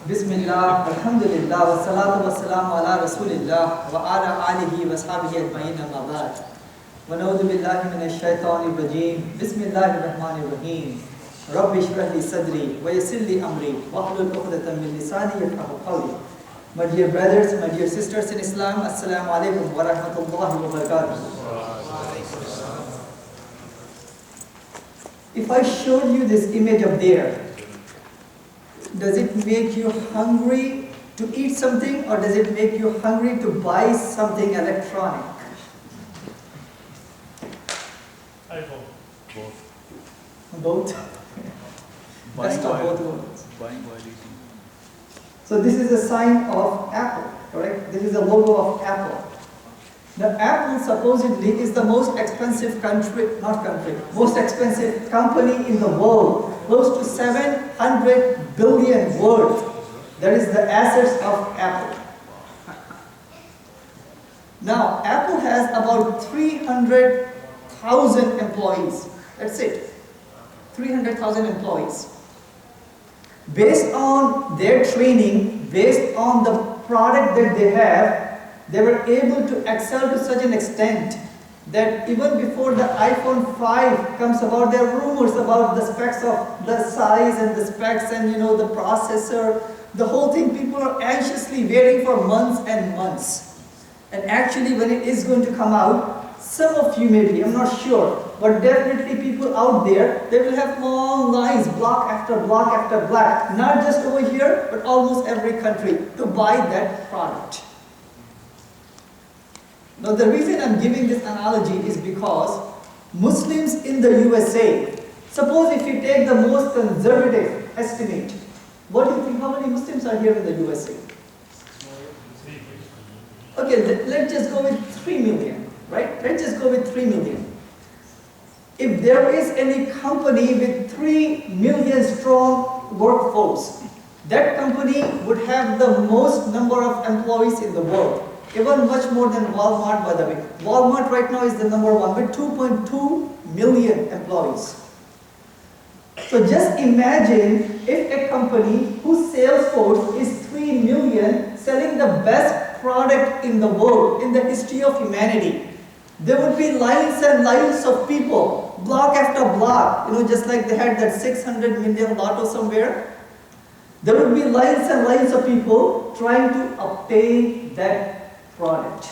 Bismillah, Alhamdulillah, wa salatu wa salamu ala Rasulillah, wa ala alihi wa sahbihi ajma'in amma ba'd. Wa na'udhu billahi minash shaitanir rajim. Bismillahir rahmanir rahim. Rabbi shrah li sadri wa yassir li amri wa hlul 'uqdatan min lisani yafqahu qawli. My dear brothers, my dear sisters in Islam, Assalamu alaikum wa rahmatullahi wa barakatuh. If I showed you this image up there, does it make you hungry to eat something, or does it make you hungry to buy something electronic? Both. Best of both worlds. So this is a sign of Apple, correct? This is the logo of Apple. The Apple supposedly is the most expensive most expensive company in the world, close to 700 billion worth. That is the assets of Apple. Now, Apple has about 300,000 employees. That's it. 300,000 employees. Based on their training, based on the product that they have, they were able to excel to such an extent that even before the iPhone 5 comes about, there are rumors about the specs of the size and the specs and the processor. The whole thing, people are anxiously waiting for months and months. And actually when it is going to come out, some of you maybe, I'm not sure, but definitely people out there, they will have long lines, block after block after block, not just over here, but almost every country to buy that product. Now the reason I'm giving this analogy is because Muslims in the USA, suppose if you take the most conservative estimate, what do you think, how many Muslims are here in the USA? Okay, let's just go with 3 million, right? Let's just go with 3 million. If there is any company with 3 million strong workforce, that company would have the most number of employees in the world. Even much more than Walmart, by the way. Walmart right now is the number one with 2.2 million employees. So just imagine if a company whose sales force is 3 million selling the best product in the world, in the history of humanity. There would be lines and lines of people, block after block, just like they had that 600 million lotto somewhere. There would be lines and lines of people trying to obtain that product.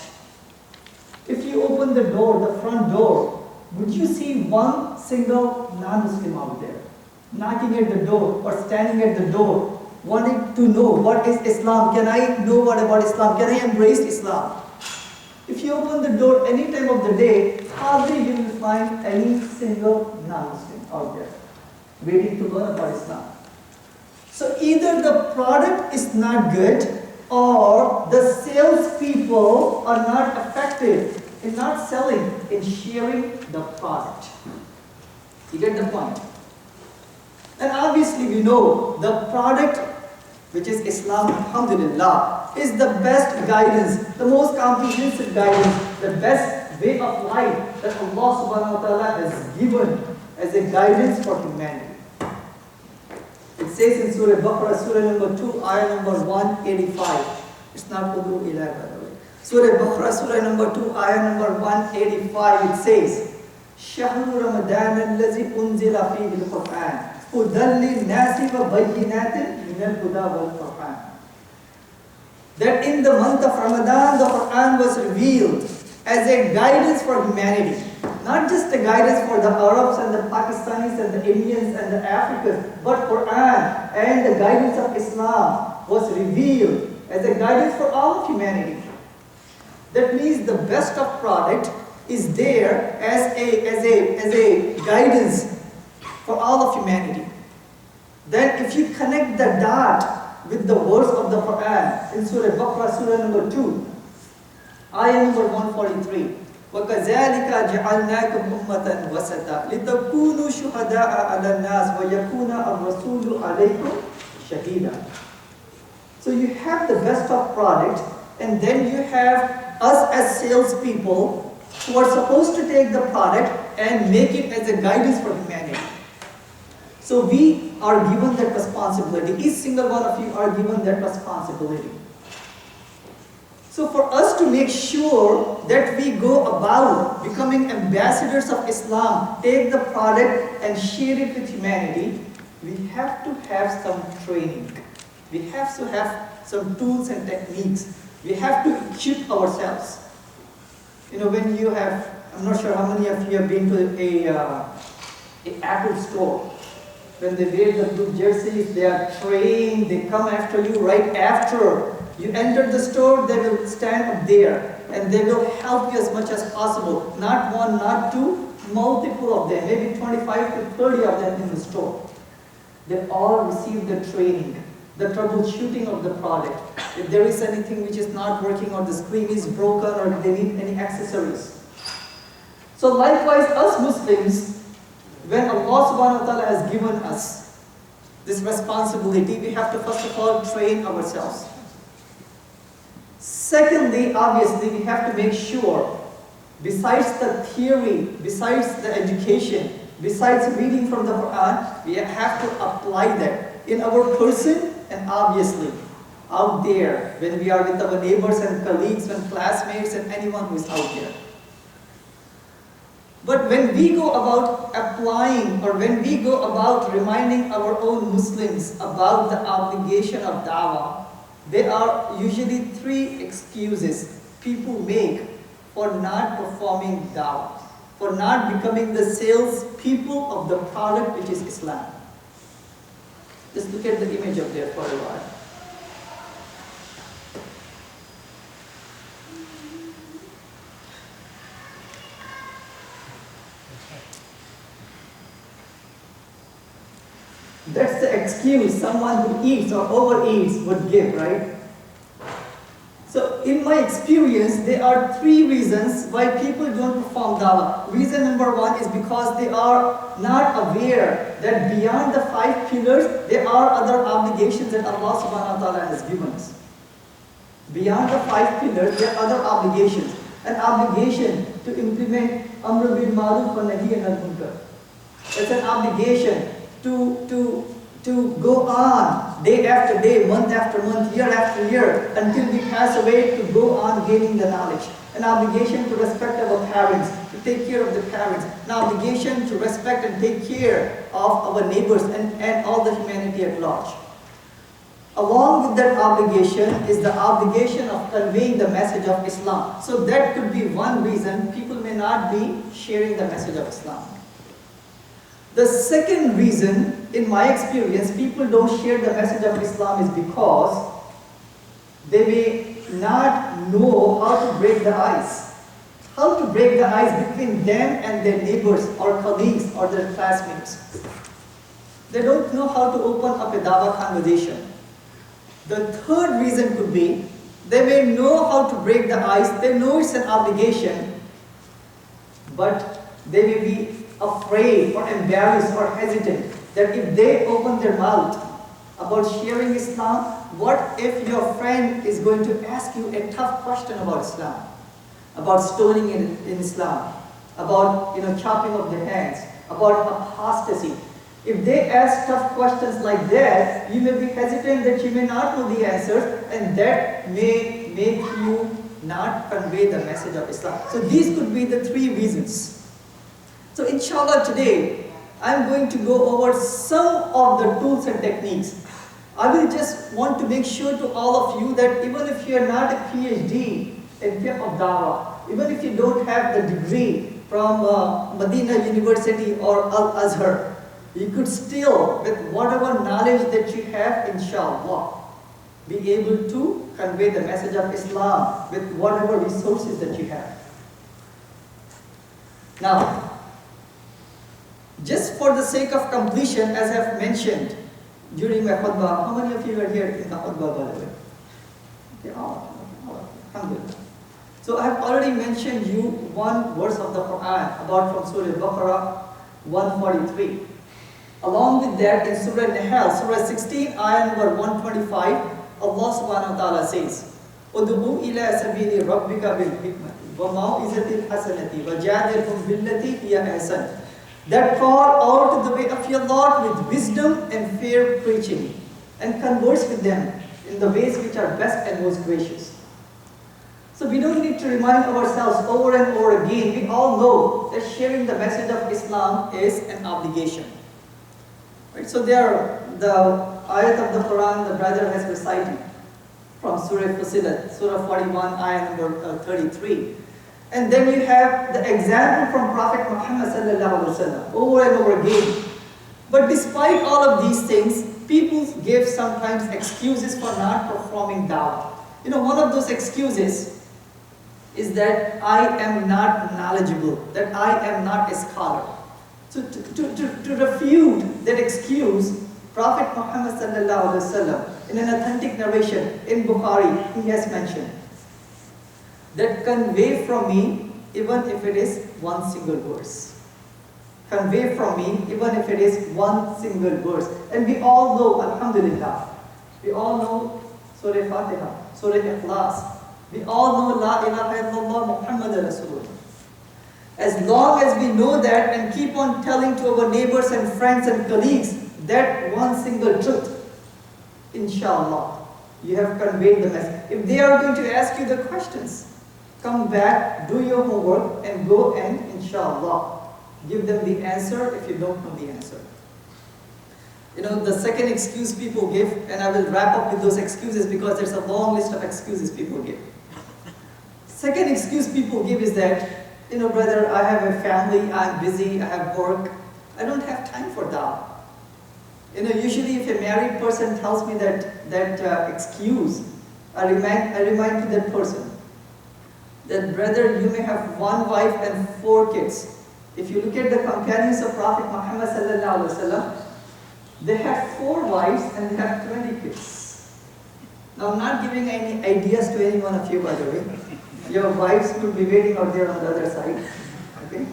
If you open the door, the front door, would you see one single non-Muslim out there knocking at the door or standing at the door wanting to know what is Islam? Can I know what about Islam? Can I embrace Islam? If you open the door any time of the day, hardly you will find any single non-Muslim out there waiting to learn about Islam. So either the product is not good, or the salespeople are not effective in not selling, in sharing the product. You get the point? And obviously we know the product, which is Islam, alhamdulillah, is the best guidance, the most comprehensive guidance, the best way of life that Allah subhanahu wa ta'ala has given as a guidance for humanity. It says in Surah Baqarah, Surah number 2, ayah number 185. It's not Qudru Ilah, by the way. Surah Baqarah, Surah number 2, ayah number 185, it says, شَهْرُ رَمَضَانَ الَّذِي أُنزِلَ فِيهِ الْقُرْآنِ هُدًى لِلنَّاسِ وَبَيِّنَاتٍ مِنَ الْهُدَى وَالْفُرْقَانِ. That in the month of Ramadan, the Quran was revealed as a guidance for humanity. Not just a guidance for the Arabs and the Pakistanis and the Indians and the Africans, but Quran and the guidance of Islam was revealed as a guidance for all of humanity. That means the best of product is there as a guidance for all of humanity. Then if you connect the dot with the words of the Quran in Surah Baqarah, Surah number 2, ayah number 143. وَكَذَلِكَ جَعَلْنَاكُمْ أُمَّةً وَسَطًا لِتَكُونُوا شُهَدَاءَ عَلَى النَّاسِ وَيَكُونَ الرَّسُولُ عَلَيْكُمْ شَهِيدًا. So you have the best of product, and then you have us as salespeople who are supposed to take the product and make it as a guidance for humanity. So we are given that responsibility. Each single one of you are given that responsibility. So for us to make sure that we go about becoming ambassadors of Islam, take the product and share it with humanity, we have to have some training. We have to have some tools and techniques. We have to equip ourselves. You know, when you have, I'm not sure how many of you have been to a Apple store. When they wear the blue jerseys, they are trained, they come after you right after you enter the store, they will stand up there and they will help you as much as possible. Not one, not two, multiple of them, maybe 25 to 30 of them in the store. They all receive the training, the troubleshooting of the product. If there is anything which is not working or the screen is broken or they need any accessories. So likewise, us Muslims, when Allah subhanahu wa ta'ala has given us this responsibility, we have to first of all train ourselves. Secondly, obviously, we have to make sure, besides the theory, besides the education, besides reading from the Quran, we have to apply that in our person and obviously out there when we are with our neighbors and colleagues and classmates and anyone who is out there. But when we go about applying or when we go about reminding our own Muslims about the obligation of dawah, there are usually three excuses people make for not performing dawah, for not becoming the sales people of the product which is Islam. Just look at the image up there for a while. That's the excuse someone who eats or overeats would give, right? So in my experience, there are three reasons why people don't perform dawah. Reason number one is because they are not aware that beyond the 5 pillars, there are other obligations that Allah subhanahu wa ta'ala has given us. Beyond the 5 pillars, there are other obligations. An obligation to implement Amr bil Ma'ruf wa Nahi anil Munkar. It's an obligation to go on day after day, month after month, year after year, until we pass away, to go on gaining the knowledge. An obligation to respect our parents, to take care of the parents. An obligation to respect and take care of our neighbors and all the humanity at large. Along with that obligation is the obligation of conveying the message of Islam. So that could be one reason people may not be sharing the message of Islam. The second reason, in my experience, people don't share the message of Islam is because they may not know how to break the ice. How to break the ice between them and their neighbors or colleagues or their classmates. They don't know how to open up a dawah conversation. The third reason could be they may know how to break the ice, they know it's an obligation, but they may be afraid or embarrassed or hesitant that if they open their mouth about sharing Islam, what if your friend is going to ask you a tough question about Islam, about stoning in Islam, about chopping of the hands, about apostasy. If they ask tough questions like that, you may be hesitant that you may not know the answers, and that may make you not convey the message of Islam. So these could be the three reasons. So inshallah today, I'm going to go over some of the tools and techniques. I will just want to make sure to all of you that even if you are not a PhD in fiqh of dawah, even if you don't have the degree from Medina University or Al-Azhar, you could still, with whatever knowledge that you have, inshallah, be able to convey the message of Islam with whatever resources that you have. Now, just for the sake of completion, as I've mentioned during my khutbah, how many of you are here in the khutbah, by the way? Okay, all alhamdulillah. So I have already mentioned you one verse of the Quran about from Surah Al-Baqarah 143. Along with that, in Surah Nahl, Surah 16, ayah number 125, Allah subhanahu wa ta'ala says, "Ud'u ila sabili rabbika bil hikmati wa mau'izatil hasanati wa jadilhum billati hiya ahsan." that call out to the way of your Lord with wisdom and fair preaching, and converse with them in the ways which are best and most gracious. So we don't need to remind ourselves over and over again. We all know that sharing the message of Islam is an obligation. Right? So there, the ayat of the Quran the brother has recited from Surah Fusilat, Surah 41, ayat number 33. And then you have the example from Prophet Muhammad sallallahu alaihi wasallam over and over again. But despite all of these things, people give sometimes excuses for not performing dawah. You know, one of those excuses is that I am not knowledgeable, that I am not a scholar. So to refute that excuse, Prophet Muhammad sallallahu alaihi wasallam, in an authentic narration in Bukhari, he has mentioned that convey from me even if it is one single verse. Convey from me even if it is one single verse. And we all know, alhamdulillah, we all know Surah Fatiha, Surah Ikhlas. We all know La ilaha illallah Muhammad Rasulullah. As long as we know that and keep on telling to our neighbors and friends and colleagues that one single truth, inshallah, you have conveyed the message. If they are going to ask you the questions, come back, do your homework, and go and, inshallah, give them the answer if you don't know the answer. You know, the second excuse people give, and I will wrap up with those excuses because there's a long list of excuses people give. Second excuse people give is that, you know, brother, I have a family, I'm busy, I have work, I don't have time for dawah. You know, usually if a married person tells me that excuse, I remind to that person that, brother, you may have one wife and 4 kids. If you look at the companions of Prophet Muhammad sallallahu alaihi wasallam, they have 4 wives and they have 20 kids. Now, I'm not giving any ideas to any one of you, by the way. Your wives could be waiting out there on the other side. Okay?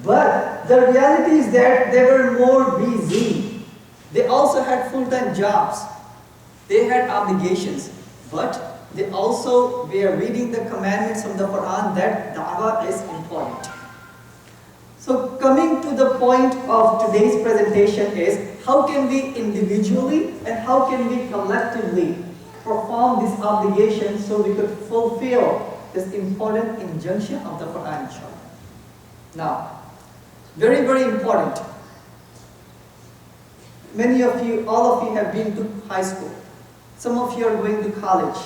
But the reality is that they were more busy. They also had full-time jobs. They had obligations. But they also were reading the commandments from the Quran that dawah is important. So coming to the point of today's presentation is how can we individually and how can we collectively perform this obligation so we could fulfill this important injunction of the Quran, inshallah. Now, very, very important. Many of you, all of you have been to high school. Some of you are going to college.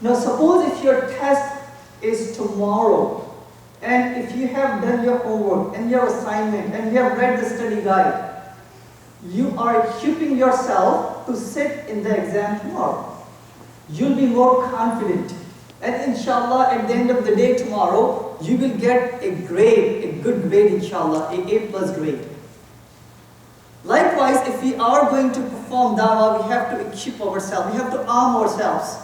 Now, suppose if your test is tomorrow, and if you have done your homework and your assignment and you have read the study guide, you are equipping yourself to sit in the exam tomorrow. You'll be more confident. And inshallah, at the end of the day tomorrow, you will get a grade, a good grade, inshallah, a A+ grade. Likewise, if we are going to perform dawah, we have to equip ourselves, we have to arm ourselves.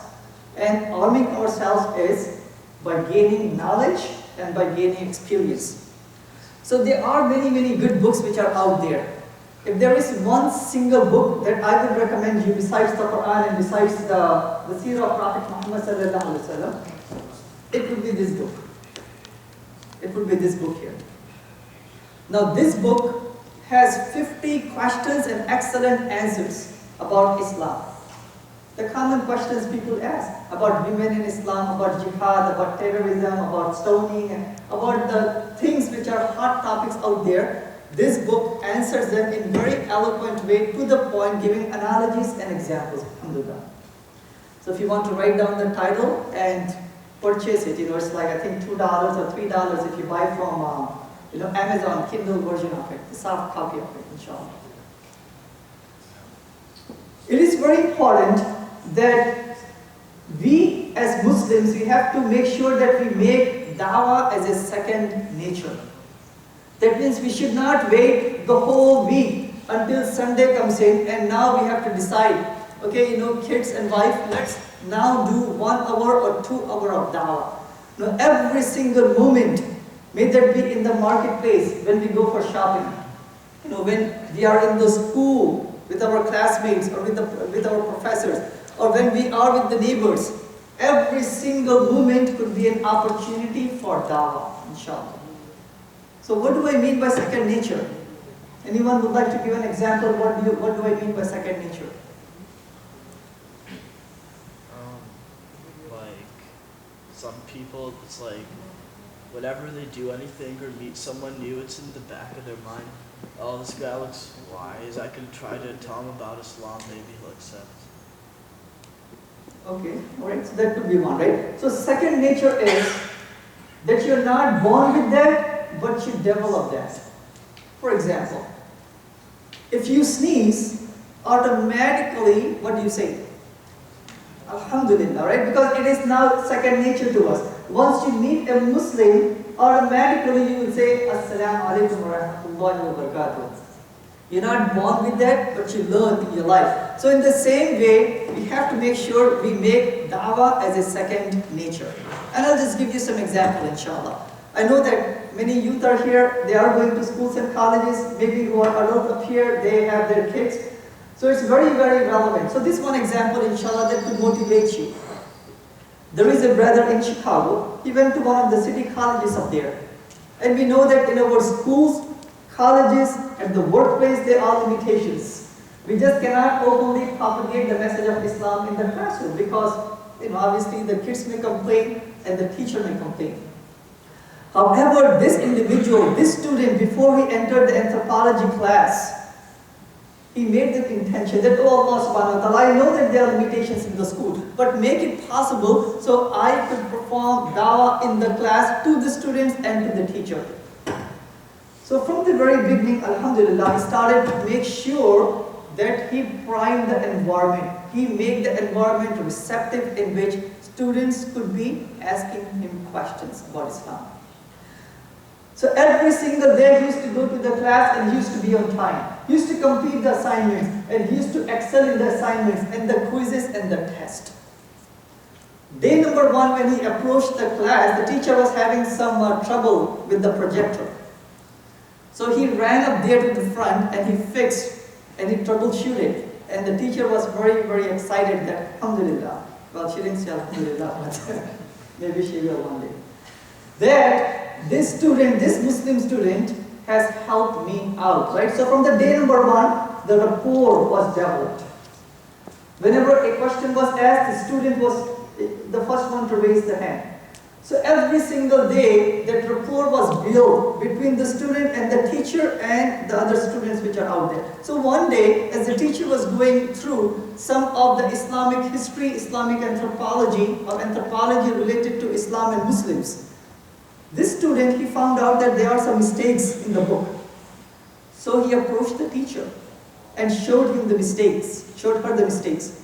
And arming ourselves is by gaining knowledge and by gaining experience. So there are many, many good books which are out there. If there is one single book that I would recommend you besides the Quran and besides the seerah of Prophet Muhammad sallallahu alaihi wasallam, it would be this book. It would be this book here. Now this book has 50 questions and excellent answers about Islam. The common questions people ask about women in Islam, about jihad, about terrorism, about stoning, and about the things which are hot topics out there. This book answers them in very eloquent way, to the point, giving analogies and examples. Alhamdulillah. So if you want to write down the title and purchase it, you know, it's like I think $2 or $3 if you buy from Amazon Kindle version of it, the soft copy of it, inshallah. It is very important that we as Muslims, we have to make sure that we make dawah as a second nature. That means we should not wait the whole week until Sunday comes in and now we have to decide, okay, you know, kids and wife, let's now do 1 hour or 2 hours of dawah. Now every single moment, may that be in the marketplace, when we go for shopping, you know, when we are in the school with our classmates or with our professors, or when we are with the neighbors, every single moment could be an opportunity for dawah, inshallah. So what do I mean by second nature? Anyone would like to give an example? What do I mean by second nature? Like some people, it's like whenever they do anything or meet someone new, it's in the back of their mind. Oh, this guy looks wise. I can try to tell him about Islam. Maybe he'll accept. Okay, all right. So that could be one, right? So second nature is that you're not born with that, but you develop that. For example, if you sneeze, automatically, what do you say? Alhamdulillah, right? Because it is now second nature to us. Once you meet a Muslim, automatically you will say, Assalamu alaikum wa rahmatullahi wa barakatuh. You're not born with that, but you learn in your life. So in the same way, we have to make sure we make dawah as a second nature. And I'll just give you some example, inshallah. I know that many youth are here, they are going to schools and colleges, maybe who are adults up here, they have their kids. So it's very, very relevant. So this one example, inshallah, that could motivate you. There is a brother in Chicago, he went to one of the city colleges up there. And we know that in our schools, colleges, and the workplace, there are limitations. We just cannot openly propagate the message of Islam in the classroom because, obviously the kids may complain and the teacher may complain. However, this individual, this student, before he entered the anthropology class, he made the intention that, oh Allah subhanahu wa ta'ala, I know that there are limitations in the school, but make it possible so I could perform dawah in the class to the students and to the teacher. So from the very beginning, alhamdulillah, he started to make sure that he primed the environment. He made the environment receptive in which students could be asking him questions about Islam. So every single day he used to go to the class and he used to be on time. He used to complete the assignments and he used to excel in the assignments and the quizzes and the test. Day number 1, when he approached the class, the teacher was having some trouble with the projector. So he ran up there to the front and he fixed and he troubleshooted. And the teacher was very, very excited that, alhamdulillah. Well, she didn't say alhamdulillah, but maybe she will one day. That this student, this Muslim student, has helped me out, right? So from the day number 1, the rapport was developed. Whenever a question was asked, the student was the first one to raise the hand. So every single day, that rapport was built between the student and the teacher and the other students which are out there. So one day, as the teacher was going through some of the Islamic history, Islamic anthropology, or anthropology related to Islam and Muslims, this student, he found out that there are some mistakes in the book. So he approached the teacher and showed him the mistakes, showed her the mistakes.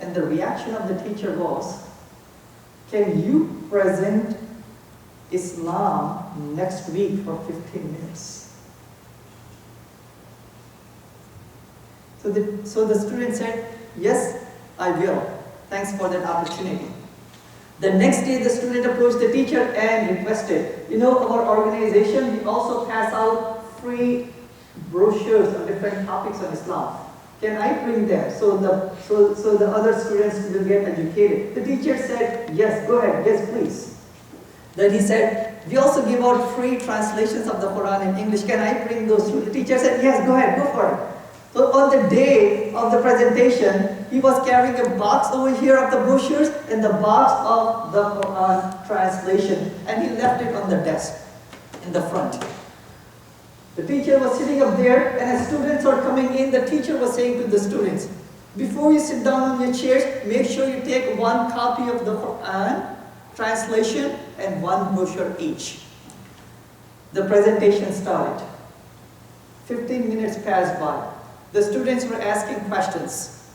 And the reaction of the teacher was, can you present Islam next week for 15 minutes? So the student said, yes, I will. Thanks for that opportunity. The next day, the student approached the teacher and requested, our organization, we also pass out free brochures on different topics of Islam. Can I bring them so the other students will get educated? The teacher said, yes, go ahead, yes, please. Then he said, we also give out free translations of the Quran in English. Can I bring those too? The teacher said, yes, go ahead, go for it. So on the day of the presentation, he was carrying a box over here of the brochures and the box of the Quran translation. And he left it on the desk in the front. The teacher was sitting up there, and as students are coming in, the teacher was saying to the students, before you sit down on your chairs, make sure you take one copy of the Quran translation and one brochure each. The presentation started. 15 minutes passed by. The students were asking questions.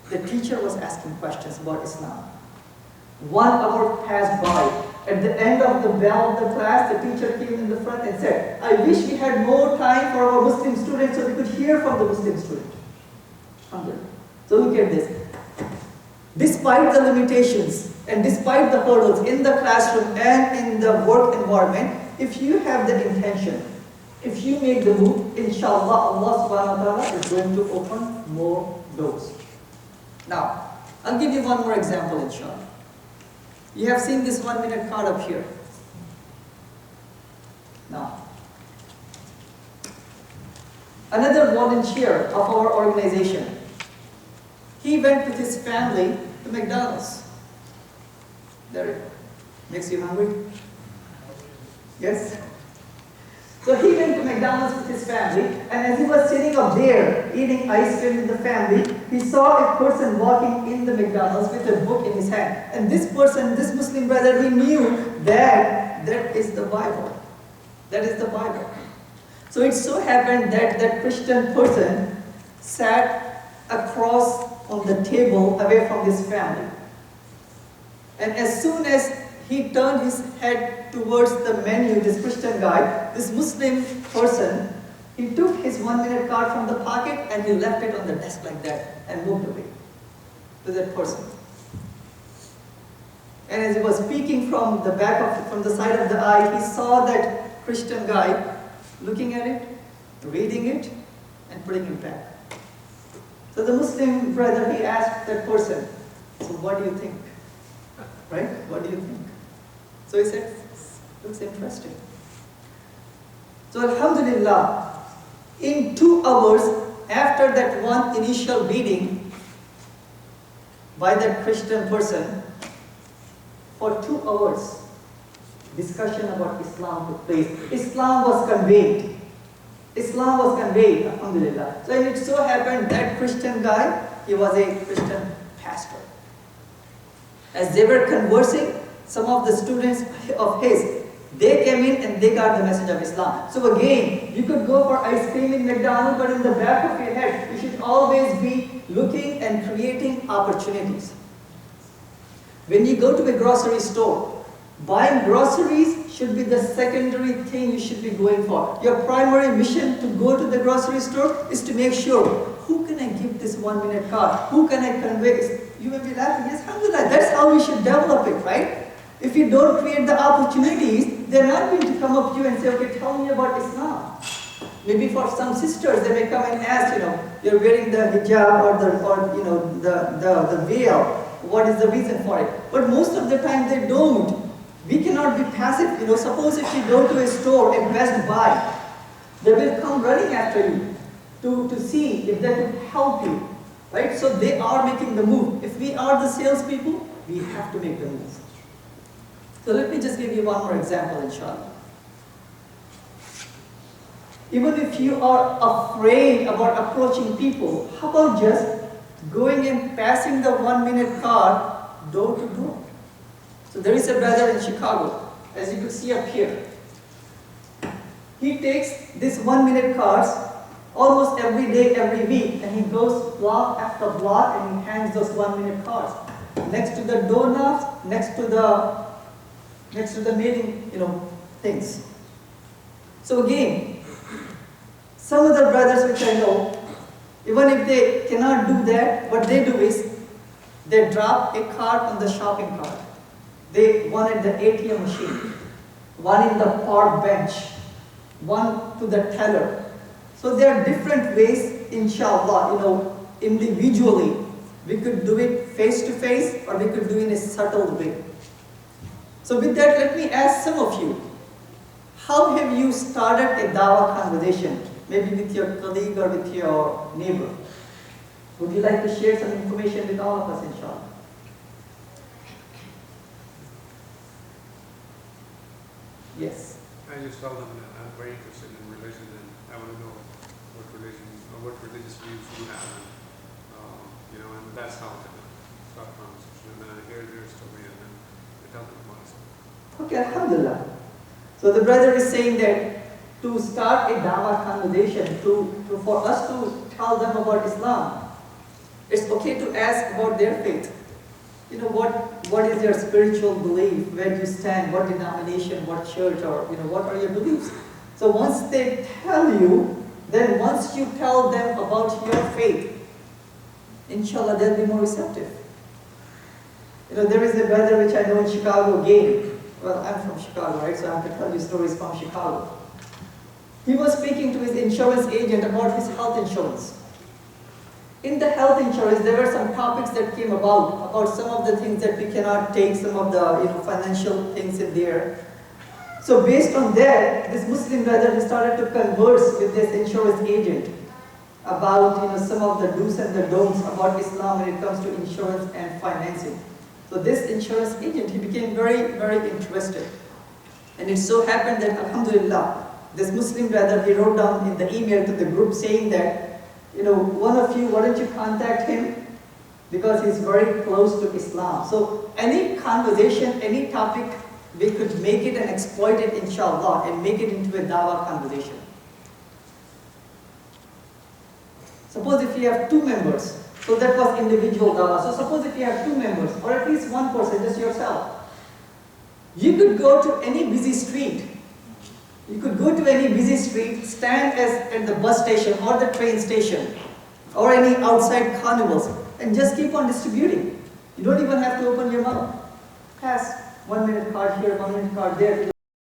The teacher was asking questions about Islam. 1 hour passed by. At the end of the bell of the class, the teacher came in the front and said, I wish we had more time for our Muslim students so we could hear from the Muslim student. So look at this. Despite the limitations and despite the hurdles in the classroom and in the work environment, if you have the intention, if you make the move, inshallah, Allah subhanahu wa ta'ala is going to open more doors. Now, I'll give you one more example, inshallah. You have seen this 1-minute card up here. Now, another volunteer of our organization, he went with his family to McDonald's. There, makes you hungry? Yes? So he went to McDonald's with his family, and as he was sitting up there eating ice cream with the family, he saw a person walking in the McDonald's with a book in his hand. And this person, this Muslim brother, he knew that that is the Bible. That is the Bible. So it so happened that that Christian person sat across on the table away from his family. And as soon as he turned his head towards the menu, this Christian guy, this Muslim person, he took his 1-minute card from the pocket and he left it on the desk like that and moved away to that person. And as he was speaking from the from the side of the eye, he saw that Christian guy looking at it, reading it, and putting it back. So the Muslim brother, he asked that person, so what do you think? Right? What do you think? So he said, looks interesting. So Alhamdulillah, in 2 hours after that one initial reading by that Christian person, for 2 hours, discussion about Islam took place. Islam was conveyed. Islam was conveyed, Alhamdulillah. So it so happened that Christian guy, he was a Christian pastor. As they were conversing, some of the students of his, they came in and they got the message of Islam. So again, you could go for ice cream in McDonald's, but in the back of your head, you should always be looking and creating opportunities. When you go to a grocery store, buying groceries should be the secondary thing you should be going for. Your primary mission to go to the grocery store is to make sure, who can I give this 1-minute card? Who can I convey? You may be laughing, yes, alhamdulillah, that's how we should develop it, right? If you don't create the opportunities, they're not going to come up to you and say, okay, tell me about Islam. Maybe for some sisters, they may come and ask, you're wearing the hijab or the veil. What is the reason for it? But most of the time they don't. We cannot be passive. Suppose if you go to a store, a Best Buy, they will come running after you to see if they could help you. Right? So they are making the move. If we are the salespeople, we have to make the move. So let me just give you one more example, inshallah. Even if you are afraid about approaching people, how about just going and passing the 1-minute card door to door? So there is a brother in Chicago, as you can see up here. He takes this 1-minute cards almost every day, every week, and he goes block after block and he hands those 1-minute cards next to the doorknobs, next to the mailing, things. So again, some of the brothers which I know, even if they cannot do that, what they do is they drop a card on the shopping cart. One at the ATM machine, one in the park bench, one to the teller. So there are different ways, inshallah, individually. We could do it face to face, or we could do it in a subtle way. So with that, let me ask some of you, how have you started a Dawah conversation? Maybe with your colleague or with your neighbor. Would you like to share some information with all of us, inshallah? Yes. I just told them that I'm very interested in religion and I want to know what religion or what religious views you have, and that's how to start a conversation. And then I hear their story and then I tell them about it. Okay, alhamdulillah. So the brother is saying that to start a Dawah conversation, for us to tell them about Islam, it's okay to ask about their faith. What is your spiritual belief, where do you stand, what denomination, what church, or what are your beliefs? So once they tell you, then once you tell them about your faith, inshallah they'll be more receptive. There is a brother which I know in Chicago again. Well, I'm from Chicago, right? So I have to tell you stories from Chicago. He was speaking to his insurance agent about his health insurance. In the health insurance, there were some topics that came about some of the things that we cannot take, some of the financial things in there. So based on that, this Muslim brother, he started to converse with this insurance agent. about some of the do's and the don'ts about Islam when it comes to insurance and financing. So this insurance agent, he became very, very interested. And it so happened that, alhamdulillah, this Muslim brother, he wrote down in the email to the group saying that, one of you, why don't you contact him? Because he's very close to Islam. So any conversation, any topic, we could make it and exploit it, inshallah, and make it into a dawah conversation. Suppose if you have 2 members, so that was individual dawah. So suppose if you have 2 members, or at least one person, just yourself. You could go to any busy street. You could go to any busy street, stand at the bus station or the train station, or any outside carnivals, and just keep on distributing. You don't even have to open your mouth. Pass 1 minute card here, 1 minute card there.